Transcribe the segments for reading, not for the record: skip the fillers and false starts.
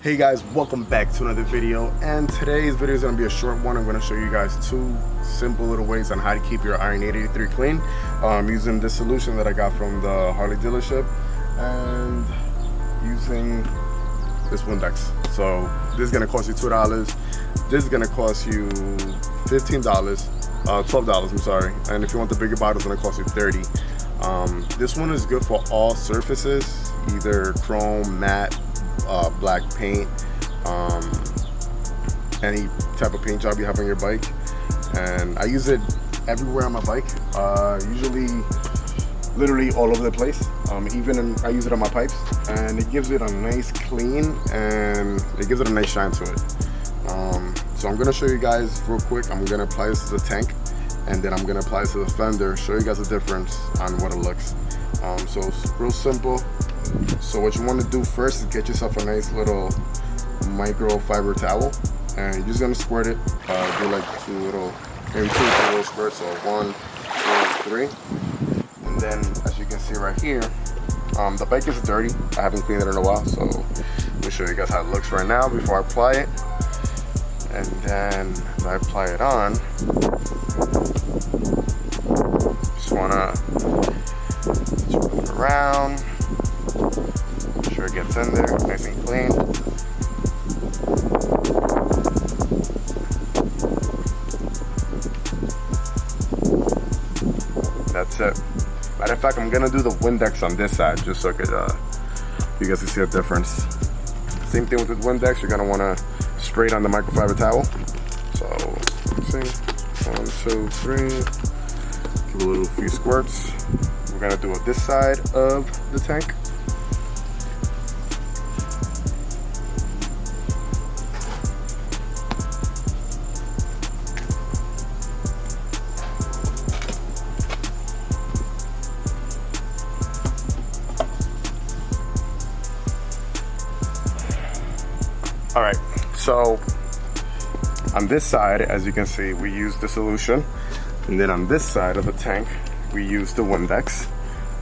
Hey guys, welcome back to another video, and today's video is going to be a short one. I'm going to show you guys two simple little ways on how to keep your Iron 883 clean using this solution that I got from the Harley dealership and using this Windex. So this is going to cost you $2. This is going to cost you $15, $12, I'm sorry, and if you want the bigger bottle, it's going to cost you $30. This one is good for all surfaces, either chrome, matte, black paint, any type of paint job you have on your bike. And I use it everywhere on my bike, usually literally all over the place. I use it on my pipes, and it gives it a nice clean and it gives it a nice shine to it. So I'm gonna show you guys real quick. I'm gonna apply this to the tank, and then I'm gonna apply this to the fender, show you guys the difference on what it looks. So it's real simple. So what you want to do first is get yourself a nice little microfiber towel, and you're just gonna squirt it. Do like maybe two little squirts, so 1, 2, 3. And then, as you can see right here, the bike is dirty. I haven't cleaned it in a while, so let me show you guys how it looks right now before I apply it. And then as I apply it on, just wanna swirl it around. Make sure it gets in there nice and clean. That's it. Matter of fact, I'm gonna do the Windex on this side just so you guys can see a difference. Same thing with the Windex, you're gonna wanna spray it on the microfiber towel. So, let's see, 1, 2, 3. Give a few squirts. We're gonna do it this side of the tank. All right, so on this side, as you can see, we use the solution, and then on this side of the tank, we use the Windex,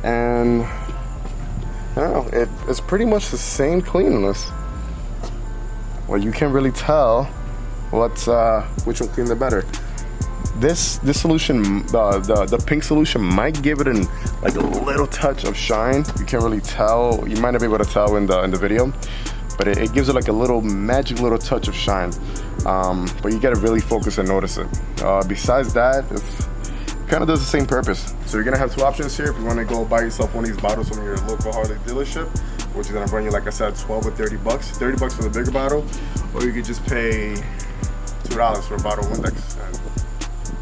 and I don't know, it's pretty much the same cleanliness. Well, you can't really tell which one cleaned the better. This solution, the pink solution, might give it like a little touch of shine. You can't really tell. You might not be able to tell in the video, but it gives it like a little magic little touch of shine. But you gotta really focus and notice it. Besides that, it kind of does the same purpose. So you're gonna have two options here. If you wanna go buy yourself one of these bottles from your local Harley dealership, which is gonna run you, like I said, 12 or 30 bucks. 30 bucks for the bigger bottle, or you could just pay $2 for a bottle of Windex and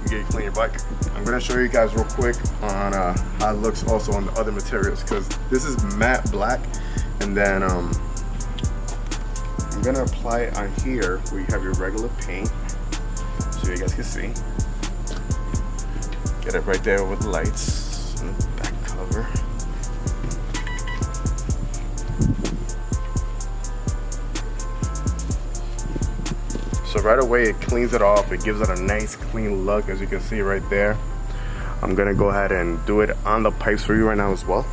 you get clean your bike. I'm gonna show you guys real quick on how it looks also on the other materials, because this is matte black, and then I'm gonna apply it on here where you have your regular paint, so you guys can see. Get it right there with the lights and the back cover. So right away it cleans it off. It gives it a nice clean look, as you can see right there. I'm gonna go ahead and do it on the pipes for you right now as well.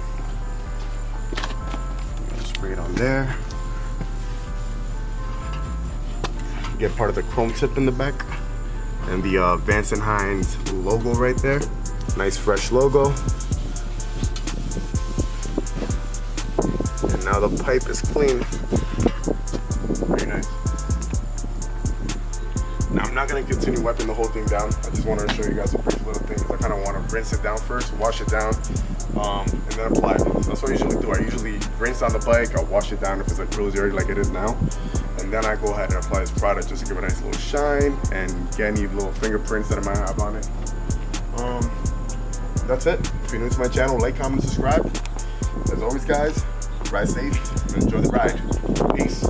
Spray it on there. Get part of the chrome tip in the back, and the Vance & Hines logo right there. Nice fresh logo. And now the pipe is clean. Very nice. Now I'm not gonna continue wiping the whole thing down. I just wanted to show you guys a brief little thing. I kind of want to rinse it down first, wash it down, and then apply it. That's what I usually do. I usually rinse down the bike, I'll wash it down if it's like really dirty like it is now. And then I go ahead and apply this product just to give it a nice little shine and get any little fingerprints that I might have on it. That's it. If you're new to my channel, like, comment, subscribe. As always, guys, ride safe and enjoy the ride. Peace.